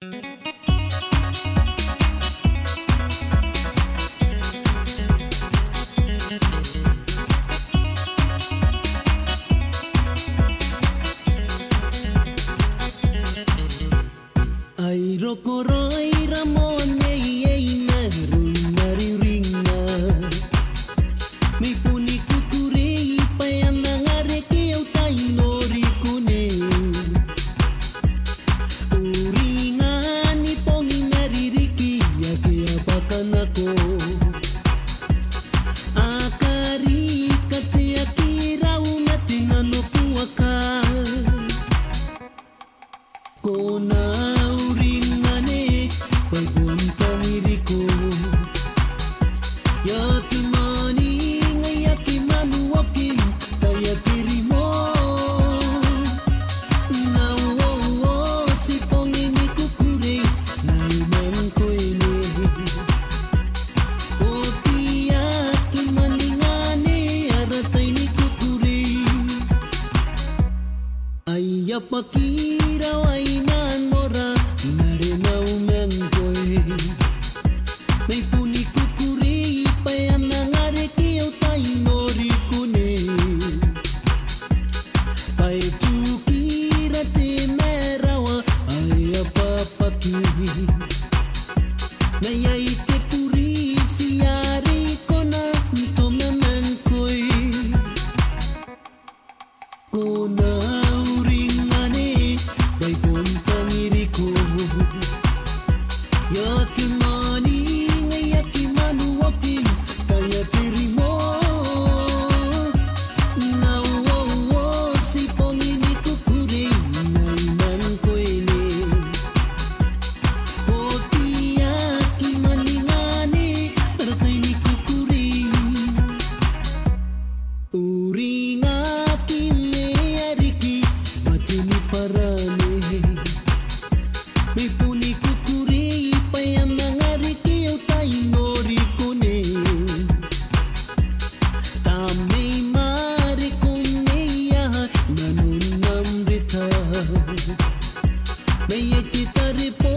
Ai rokoroi ramon ei meru mari ringa mi puni kukuri payana ngare ki au tai nori kune uringa ni pongi mari riki ya ke apakanako akari kate akira unatina no puaka kona pakira wainan mora nare nau mengkoi me puni kukuri payam ngare ki au tai nori kune pai tu kira te merawa ai apa paki na yai te puri siari kona to mengkoi kona me